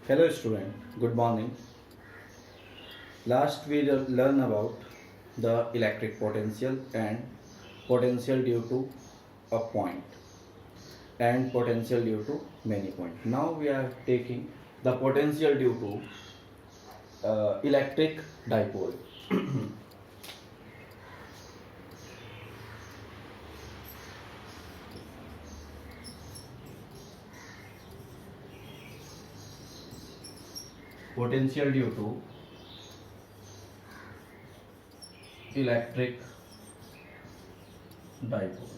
Hello student, good morning. Last we learn about the electric potential and potential due to a point and potential due to many points. Now we are taking the potential due to electric dipole. Potential due to electric dipole.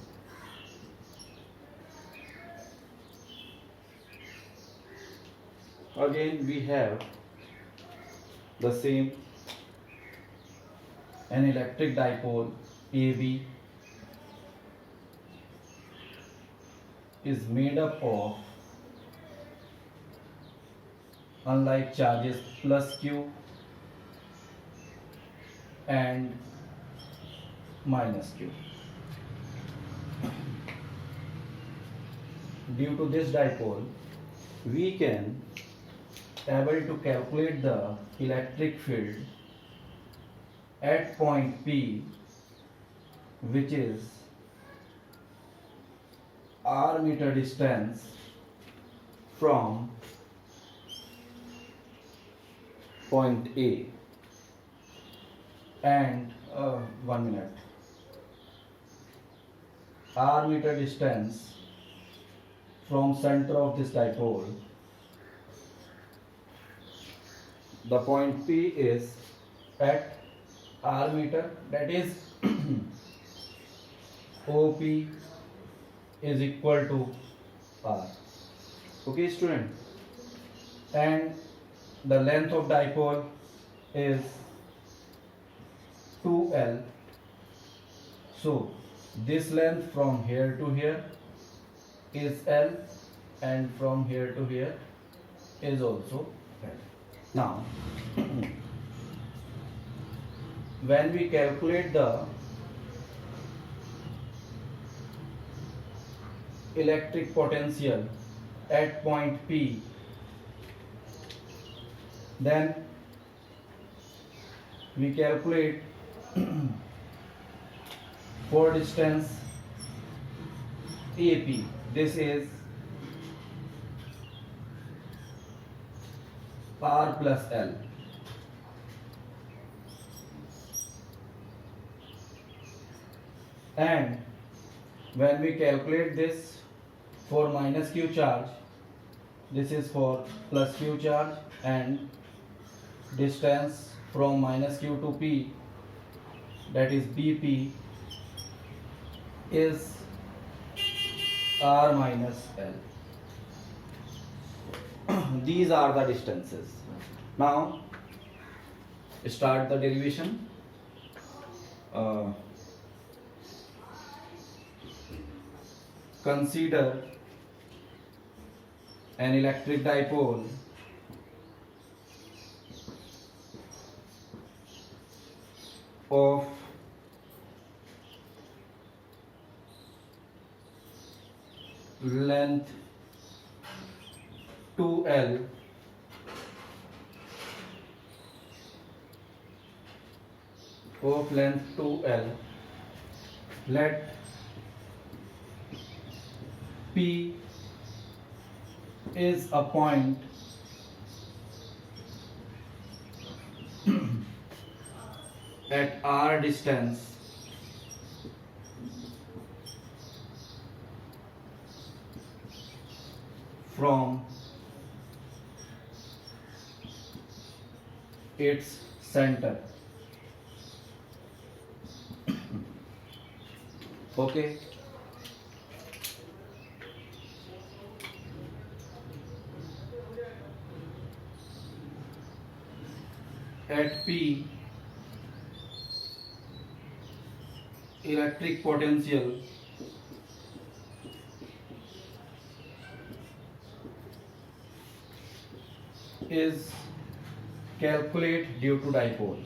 Again we have the same, an electric dipole AB is made up of, unlike charges, plus q and minus q. Due to this dipole, we can able to calculate the electric field at point P, which is r meter distance from point A, and 1 minute, r meter distance from center of this dipole. The point P is at r meter, that is OP is equal to r. Okay student, and the length of dipole is 2L. So this length from here to here is L, and from here to here is also L. Now when we calculate the electric potential at point P, then we calculate for distance AP. This is R plus L. And when we calculate this for minus q charge, this is for plus q charge, and distance from minus q to P, that is BP, is R minus L. These are the distances. Now start the derivation. Consider an electric dipole of length 2L of length 2L. Let P is a point at r distance from its center. Okay. At P, electric potential is calculated due to dipole.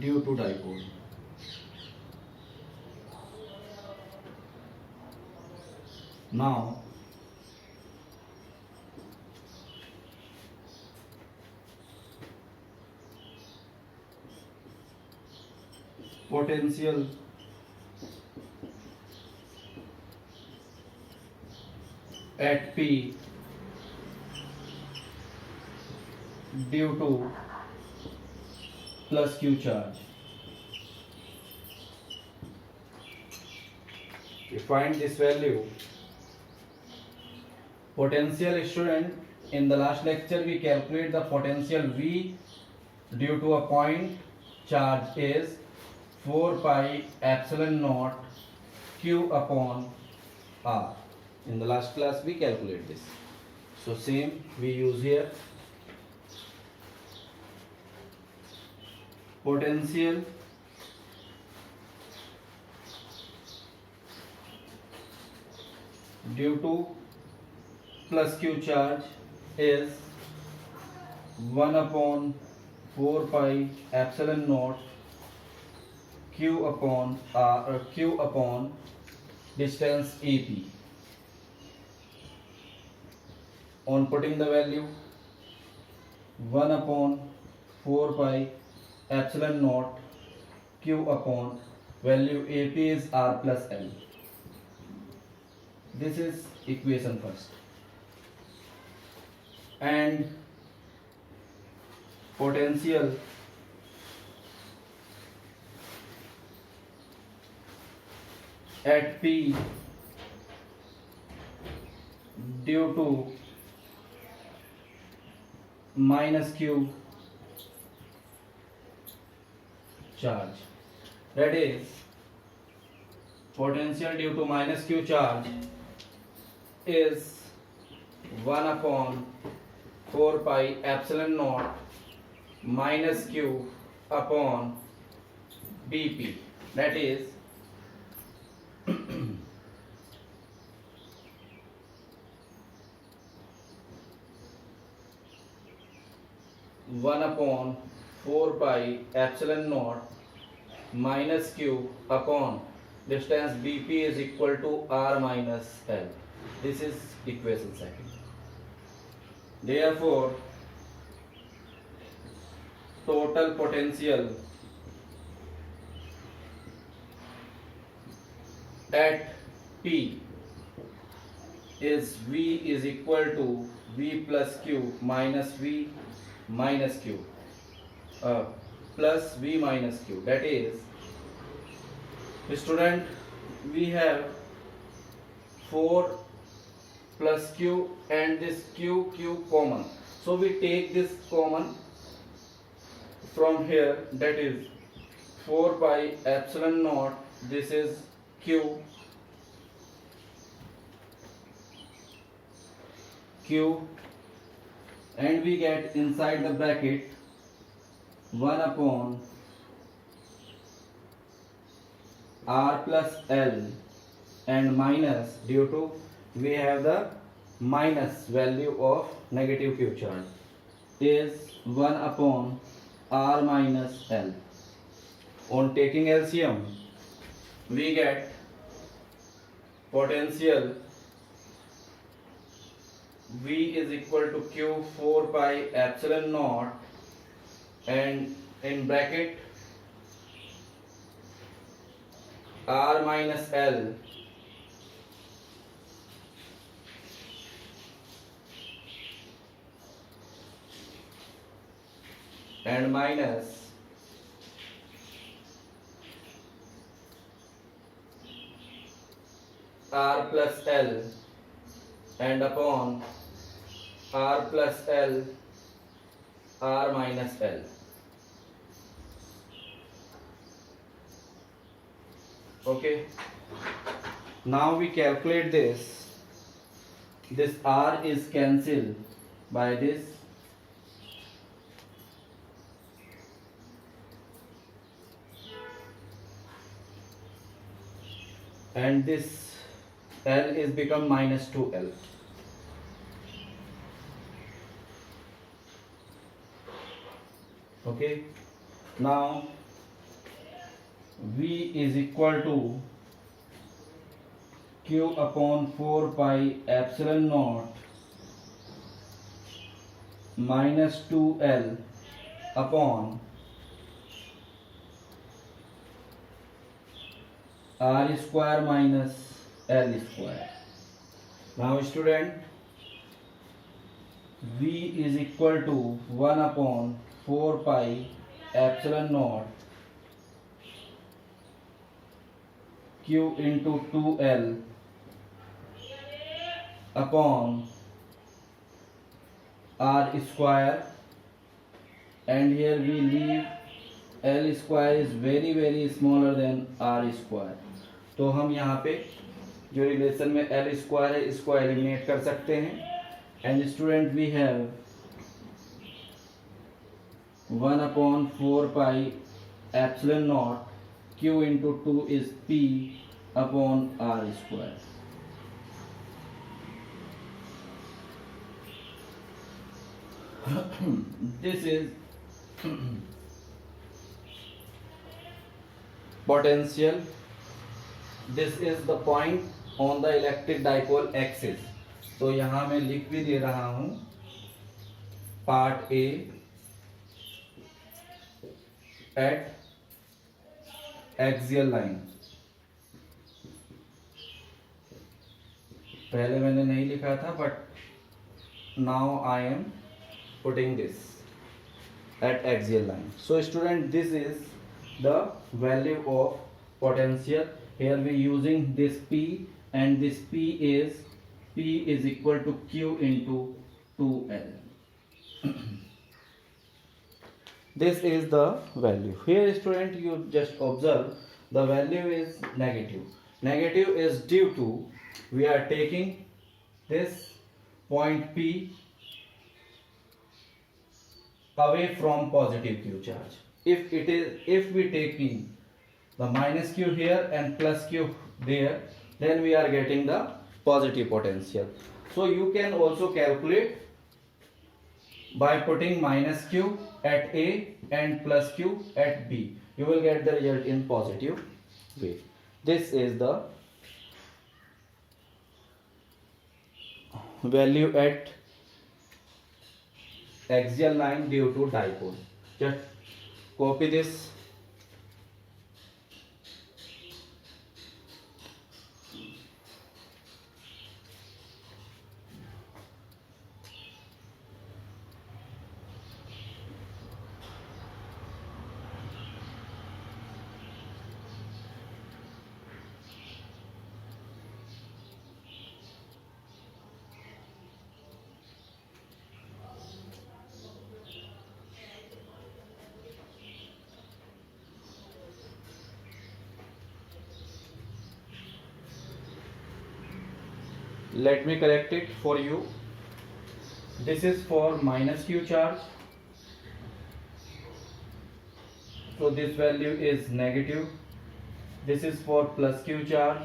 Due to dipole. Now potential at P due to plus Q charge. You find this value. Potential, student, in the last lecture we calculate the potential V due to a point charge is 4 pi epsilon naught Q upon R. In the last class we calculate this. So same we use here. Potential due to plus Q charge is 1 upon 4 pi epsilon naught Q upon R, or Q upon distance AP. On putting the value 1 upon 4 pi epsilon naught Q upon value AP is R plus L. This is equation first. And potential at P due to minus Q charge, that is potential due to minus Q charge is 1 upon 4 pi epsilon naught minus Q upon dP, that is 1 upon 4 pi epsilon naught minus Q upon distance dP is equal to R minus L. This is equation second. Therefore, total potential at P is V is equal to V plus Q minus V minus Q plus V minus Q. That is, student, we have 4 plus Q and this Q common. So we take this common from here, that is 4 pi epsilon naught, this is Q and we get inside the bracket 1 upon R plus L and minus, due to we have the minus value of negative Q charge, is 1 upon R minus L. On taking LCM, we get potential V is equal to Q 4 pi epsilon naught and in bracket R minus L and minus R plus L and upon R plus L R minus L. Okay, now we calculate this. This R is cancelled by this, and this L is become minus 2L. Okay, now V is equal to q upon 4 pi epsilon naught minus 2l upon r square minus l square. Now student, v is equal to 1 upon 4 pi epsilon naught q into 2l upon r square, and here we leave l square is very smaller than r square. तो हम यहाँ पे जो relation में l square है इसको eliminate कर सकते हैं. And student we have 1 upon 4 pi epsilon naught q into 2 is p upon r square. This is potential. This is the point on the electric dipole axis. तो यहाँ मैं लिख भी दे रहा हूँ part A eight axial line. पहले मैंने नहीं लिखा था, but now I am putting this at axial line. So student, this is the value of potential. Here we using this P, and this P is equal to Q into 2L. This is the value. Here student, you just observe the value is negative. Negative is due to we are taking this point P away from positive q charge. If we taking the minus q here and plus q there, then we are getting the positive potential. So you can also calculate by putting minus q at A and plus q at B. You will get the result in positive way. This is the value at axial line due to dipole. Just copy this. Let me correct it for you. This is for minus q charge, so this value is negative. This is for plus q charge,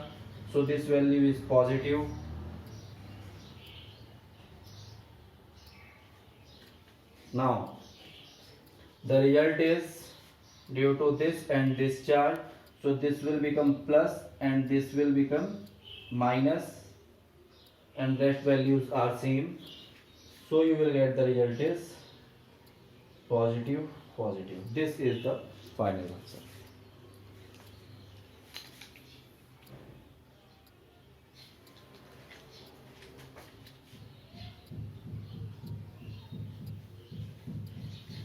so this value is positive. Now the result is due to this and this charge, so this will become plus and this will become minus, and rest values are same, so you will get the result is positive. This is the final answer.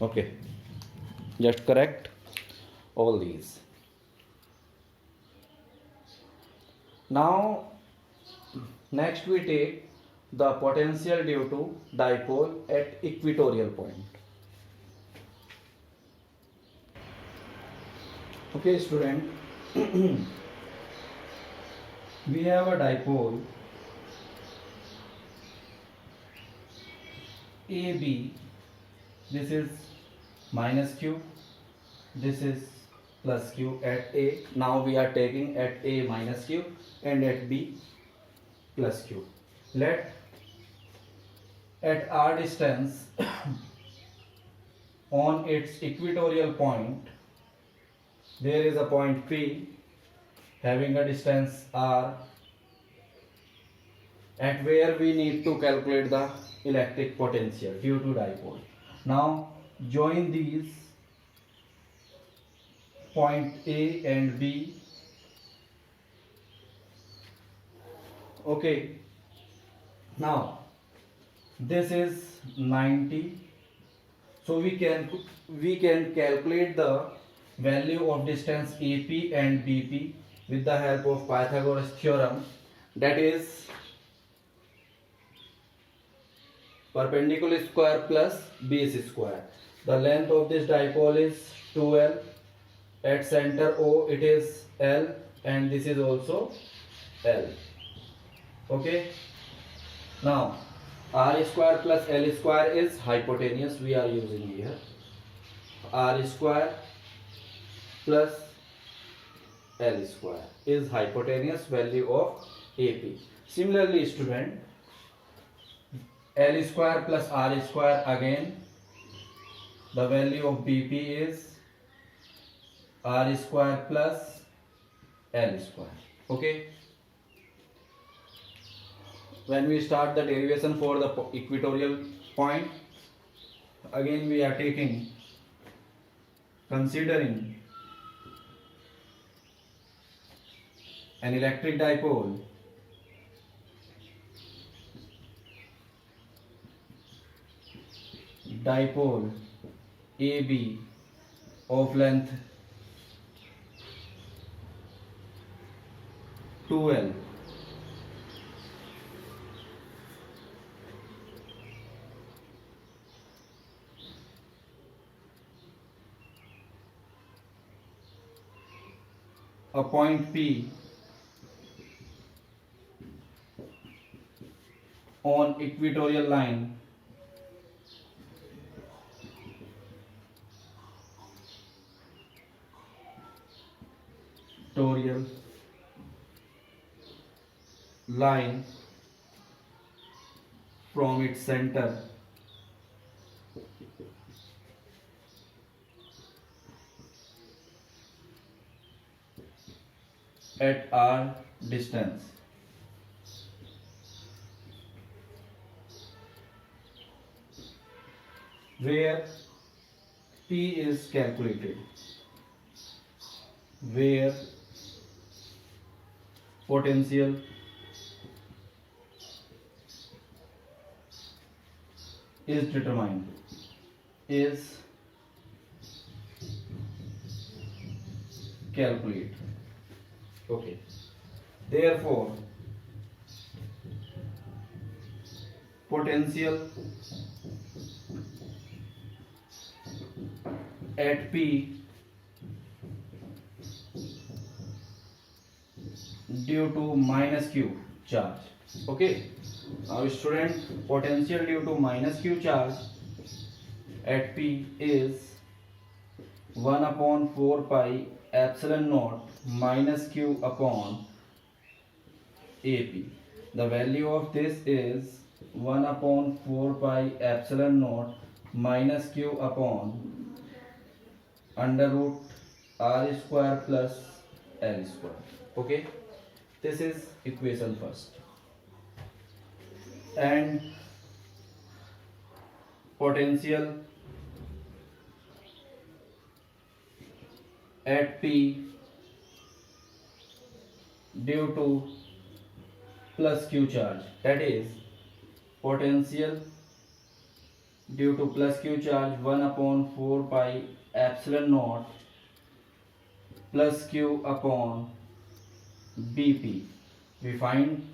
Okay, just correct all these. Now next we take the potential due to dipole at equatorial point. Okay student, we have a dipole AB. This is minus q, this is plus q at A. Now we are taking at A minus q and at B plus q. Let at r distance on its equatorial point there is a point P having a distance r at where we need to calculate the electric potential due to dipole. Now join these point A and B. Okay, now this is 90, so we can calculate the value of distance AP and BP with the help of Pythagoras theorem, that is perpendicular square plus base square. The length of this dipole is 2L. At center O it is L, and this is also L. Okay, now R square plus L square is hypotenuse we are using here. R square plus L square is hypotenuse value of AP. Similarly, student, L square plus R square, again the value of BP is R square plus L square. Okay, when we start the derivation for the equatorial point, again we are considering an electric dipole AB of length 2L. A point P on equatorial line from its center at R distance. Where P is calculated, where potential is determined, is calculated. Okay, therefore potential at P due to minus Q charge. Okay, now student, potential due to minus Q charge at P is 1 upon 4 pi epsilon naught minus Q upon AP. The value of this is 1 upon 4 pi epsilon naught minus Q upon under root R square plus L square. Okay, this is equation first. And potential at P due to plus Q charge, that is potential due to plus Q charge 1 upon 4 pi epsilon naught plus Q upon BP. We find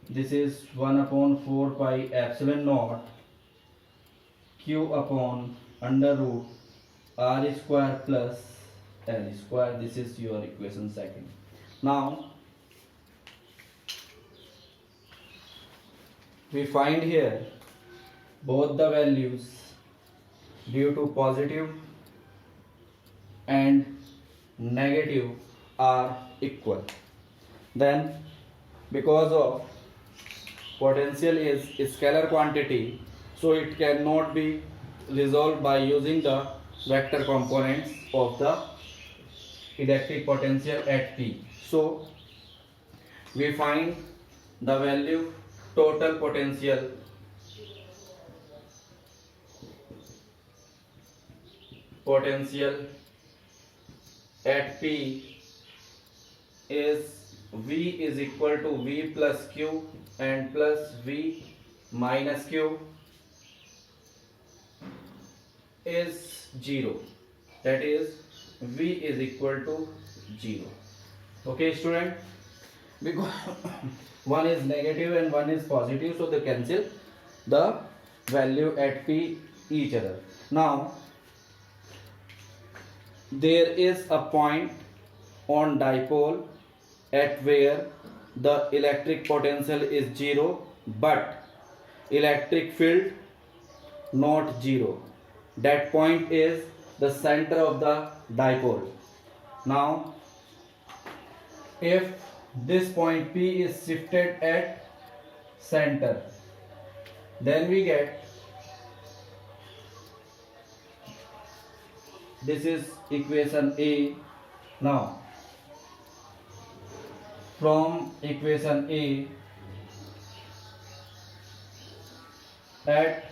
this is 1 upon 4 pi epsilon naught Q upon under root R square plus L square. This is your equation second. Now we find here both the values due to positive and negative are equal. Then because of potential is scalar quantity, so it cannot be resolved by using the vector components of the electric potential at P. So we find the value total potential at P is V is equal to V plus Q and plus V minus Q is 0. That is V is equal to 0. Okay, student? Because one is negative and one is positive, so they cancel the value at P each other. Now, there is a point on dipole at where the electric potential is 0 but electric field not 0. That point is the center of the dipole. Now, if this point P is shifted at center, then we get, this is equation A. Now, from equation A, at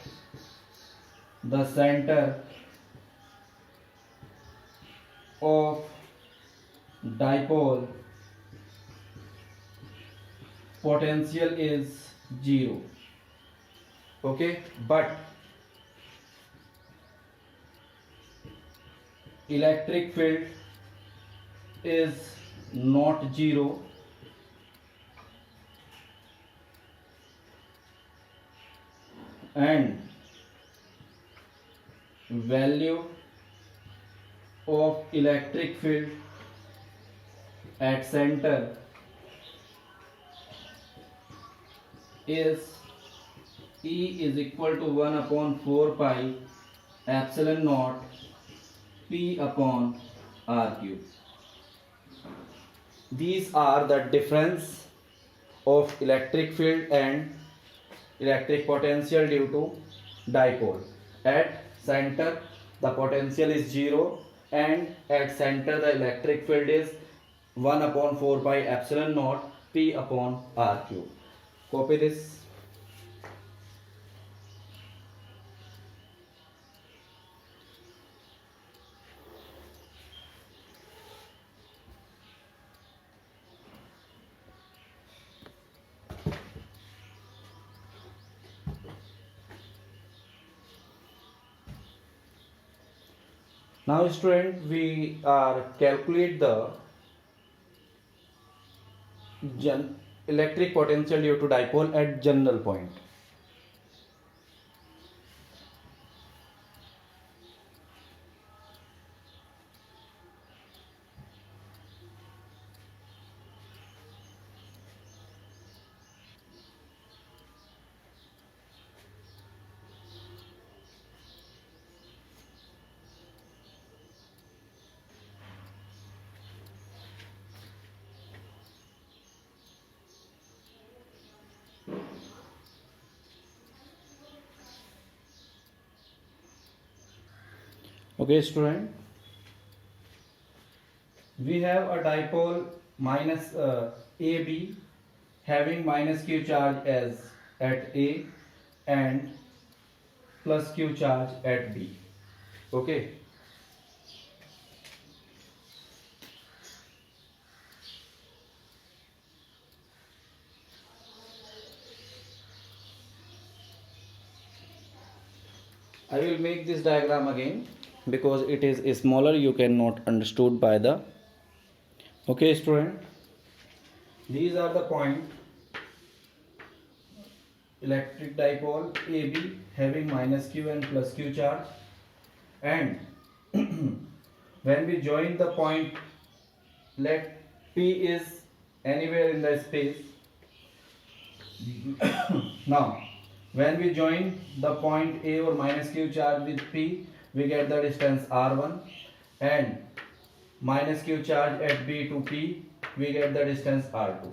the center of dipole, potential is 0. Okay, but electric field is not 0, and value of electric field at center is E is equal to 1 upon 4 pi epsilon naught P upon R cube. These are the difference of electric field and electric potential due to dipole. At center the potential is 0 and at center the electric field is 1 upon 4 pi epsilon naught P upon R cube. Copy this. Now student, we are calculate the electric potential due to dipole at general point. Okay student, we have a dipole minus AB having minus Q charge as at A and plus Q charge at B. Okay. I will make this diagram again because it is smaller, you cannot understood by the. Okay student, these are the point electric dipole AB having minus Q and plus Q charge, and when we join the point, let P is anywhere in the space. Now when we join the point A or minus Q charge with P, we get the distance R1, and minus Q charge at B to P, we get the distance R2.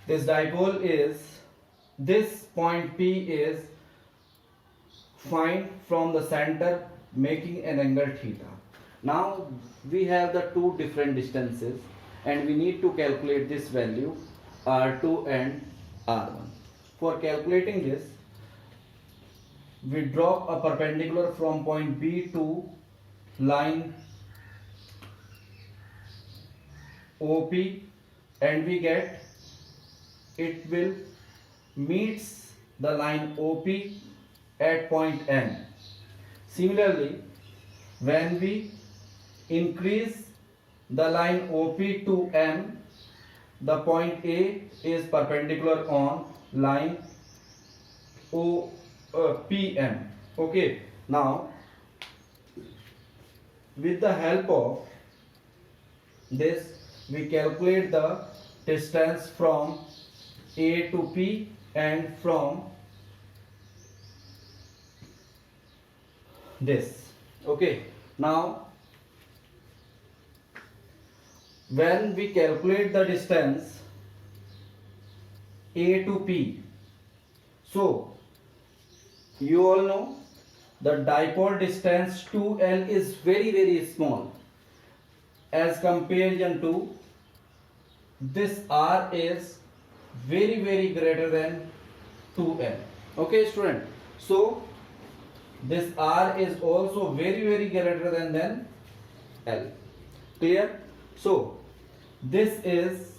This dipole is, this point P is find from the center making an angle theta. Now we have the two different distances and we need to calculate this value R2 and R1. For calculating this, we drop a perpendicular from point B to line OP, and we get it will meets the line OP at point M. Similarly, when we increase the line OP to M, the point A is perpendicular on line PM. Okay, now with the help of this, we calculate the distance from A to P and from this. Okay, now when we calculate the distance A to P, so you all know the dipole distance 2L is very small as comparison to this R is very greater than 2L. Okay student, so this R is also very greater than L. Clear? So this is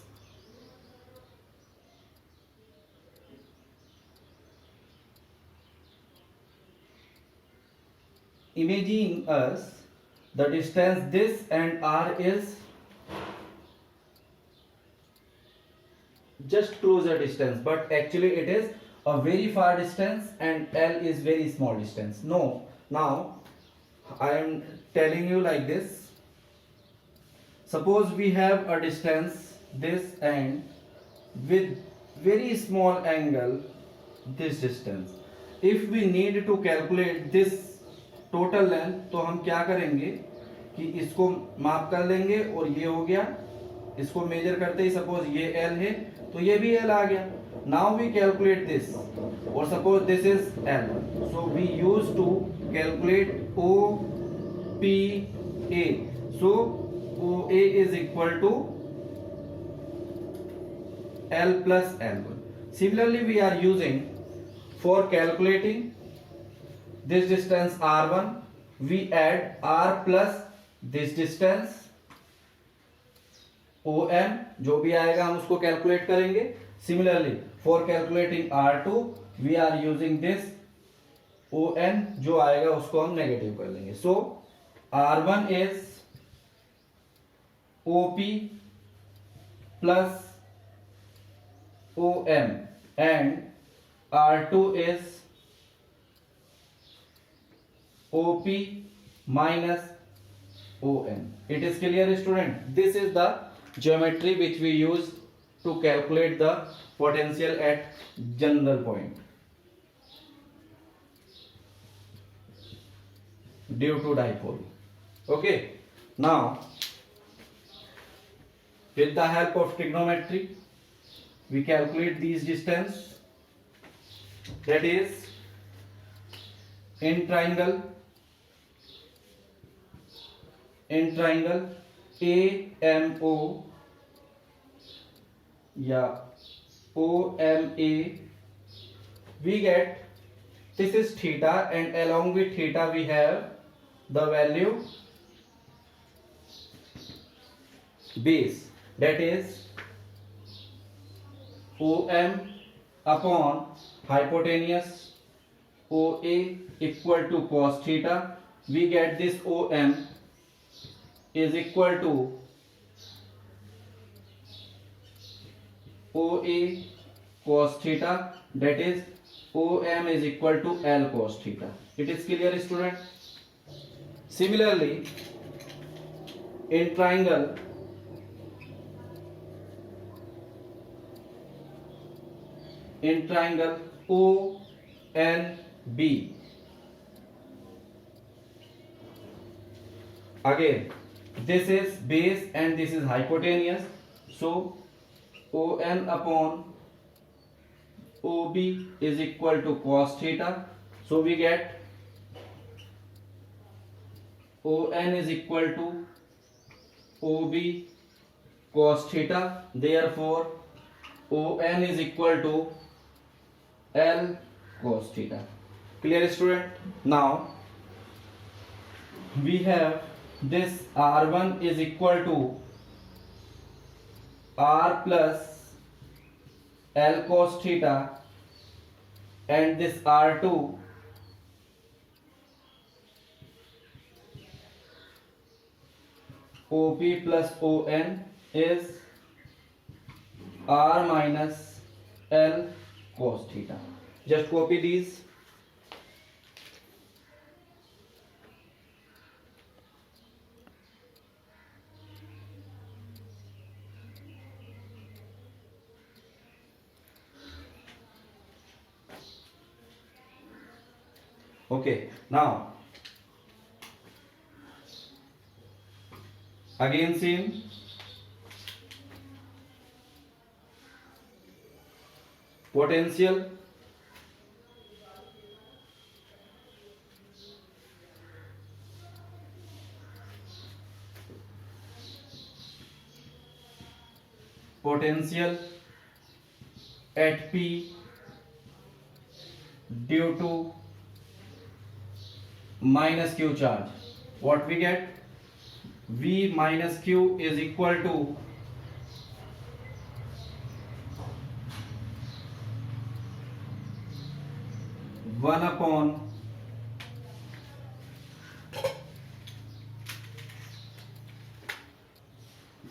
imagining us the distance this and R is just closer distance, but actually it is a very far distance and L is very small distance. No, now I am telling you like this. Suppose we have a distance this and with very small angle this distance. If we need to calculate this total length, तो हम क्या करेंगे कि इसको माप कर लेंगे और ये हो गया, इसको मेजर करते ही सपोज ये L है तो ये भी L आ गया. नाउ वी कैलकुलेट दिस और suppose this is L, so we use to calculate OPA. So OA is equal to L plus L1. Similarly, we are using for calculating this distance R1, we add R plus this distance OM, जो भी आएगा हम उसको calculate करेंगे. Similarly, for calculating R2, we are using this ON, जो आएगा उसको हम नेगेटिव कर लेंगे. So R1 is OP plus OM and R2 is OP minus ON. It is clear student? This is the geometry which we use to calculate the potential at general point due to dipole. Okay, now with the help of trigonometry we calculate these distance, that is in triangle AMO या OMA, we get this is theta and along with theta we have the value base, that is OM upon hypotenuse OA equal to cos theta. We get this OM is equal to OA cos theta, that is OM is equal to L cos theta. It is clear student? Similarly, in triangle ONB, again this is base and this is hypotenuse, so ON upon OB is equal to cos theta, so we get ON is equal to OB cos theta. Therefore ON is equal to L cos theta. Clear, student? Now we have this R1 is equal to R plus L cos theta, and this R2 OP plus ON is R minus L cos theta. Just copy these. Okay, now again same. Potential potential at P due to minus Q charge. What we get? V minus Q is equal to one upon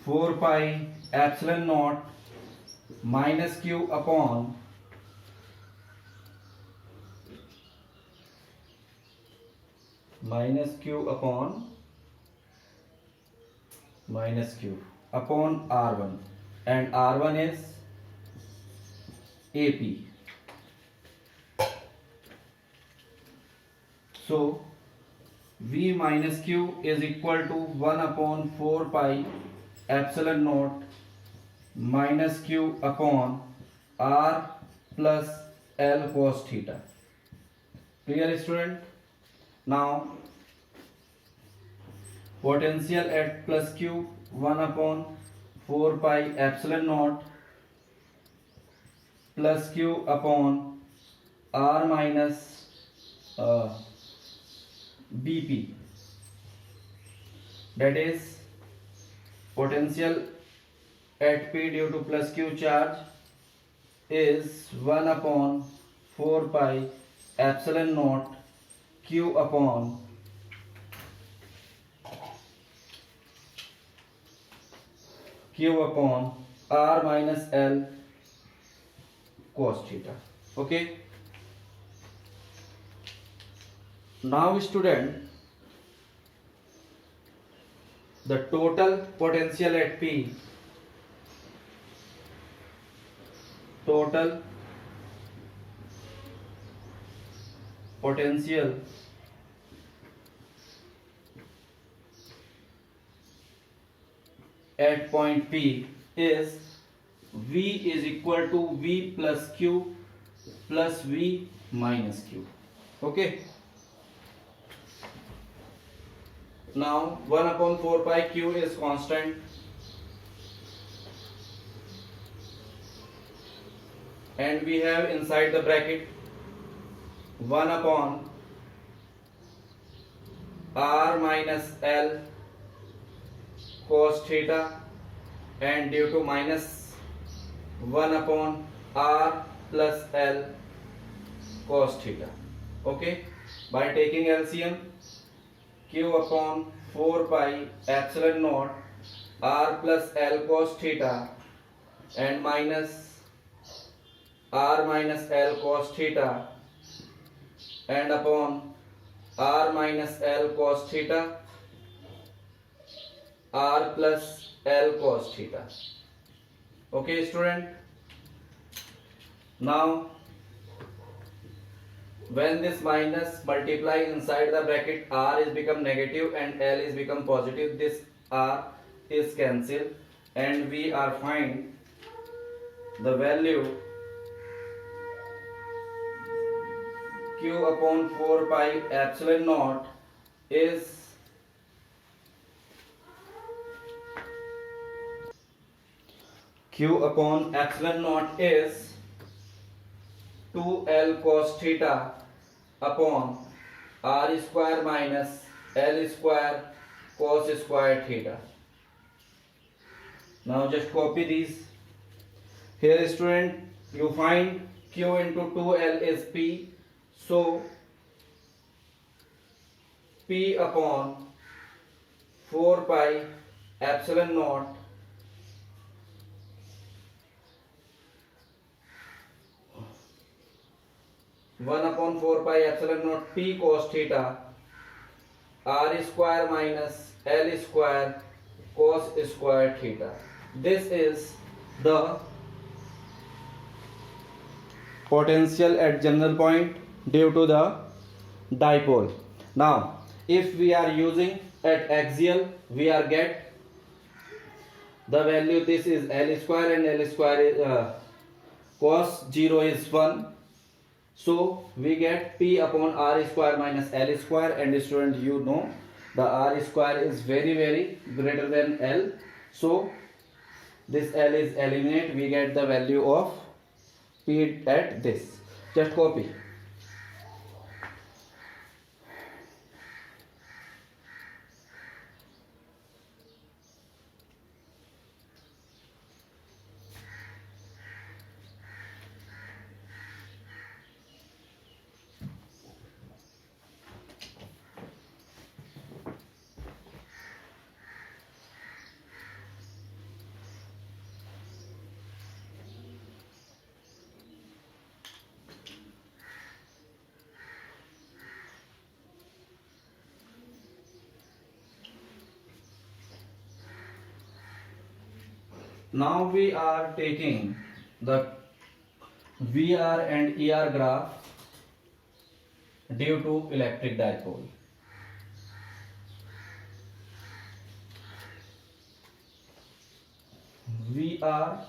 four pi epsilon naught minus Q upon minus Q upon R1, and R1 is AP. So V minus Q is equal to 1 upon 4 pi epsilon naught minus Q upon R plus L cos theta. Clear, student? Now potential at plus Q 1 upon 4 pi epsilon naught plus Q upon R minus BP, that is potential at P due to plus Q charge is 1 upon 4 pi epsilon naught Q upon R minus L cos theta. Okay. Now student, the total potential at P, total potential at point P is V is equal to V plus Q plus V minus Q. Okay. Now 1 upon 4 pi Q is constant, and we have inside the bracket 1 upon R minus L cos theta, and due to minus 1 upon R plus L cos theta. Okay, by taking LCM, Q upon 4 pi epsilon naught R plus L cos theta and minus R minus L cos theta and upon R minus L cos theta R plus L cos theta. Okay, student. Now when this minus multiply inside the bracket, R is become negative and L is become positive, this R is cancelled, and we are find the value Q upon 4 pi epsilon naught is Q upon epsilon naught is 2L cos theta upon R square minus L square cos square theta. Now just copy these. Here student, you find Q into 2L is P, so P upon 4 pi epsilon naught one upon 4 pi epsilon naught P cos theta R square minus L square cos square theta. This is the potential at general point due to the dipole. Now if we are using at axial, we are get the value. This is L square and L square is cos 0 is 1. So we get P upon R square minus L square, and student, you know the R square is very greater than L. So this L is eliminate. We get the value of P at this. Just copy. Now we are taking the VR and ER graph due to electric dipole. VR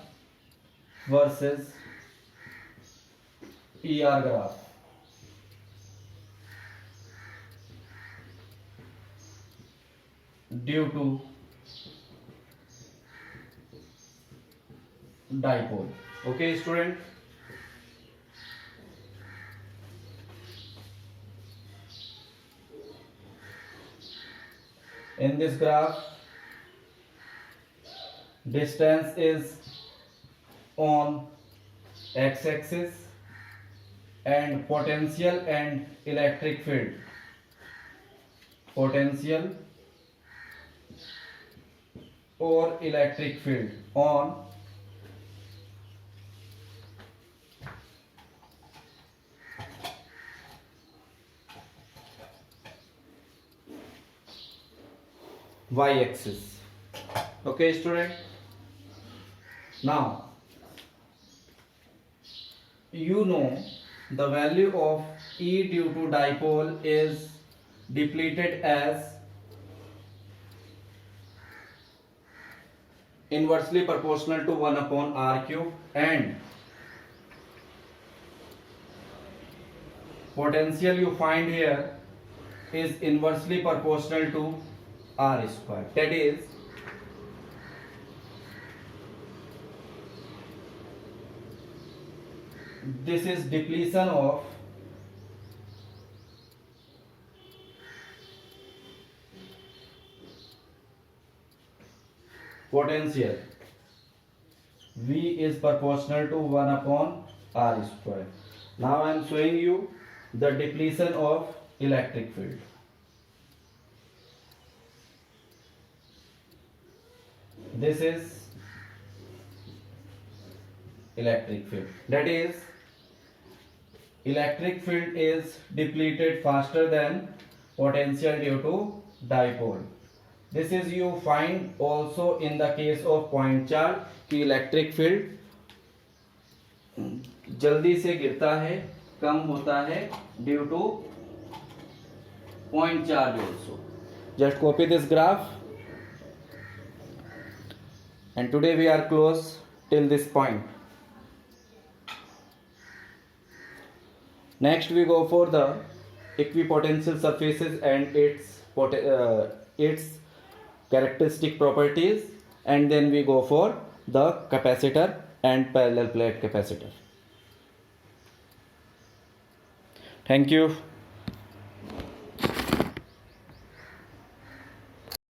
versus ER graph. Due to dipole. Okay student, in this graph distance is on x-axis and potential and electric field, potential or electric field on y-axis. Okay student, now you know the value of E due to dipole is depleted as inversely proportional to 1 upon r cube, and potential you find here is inversely proportional to r square. That is, this is depletion of potential. V is proportional to 1 upon r square. Now I am showing you the depletion of electric field. This is electric field. That is, electric field is depleted faster than potential due to dipole. This is you find also in the case of point charge कि electric field जल्दी से गिरता है, कम होता है due to point charge also. Just copy this graph, and today we are close till this point. Next we go for the equipotential surfaces and its characteristic properties, and then we go for the capacitor and parallel plate capacitor. Thank you.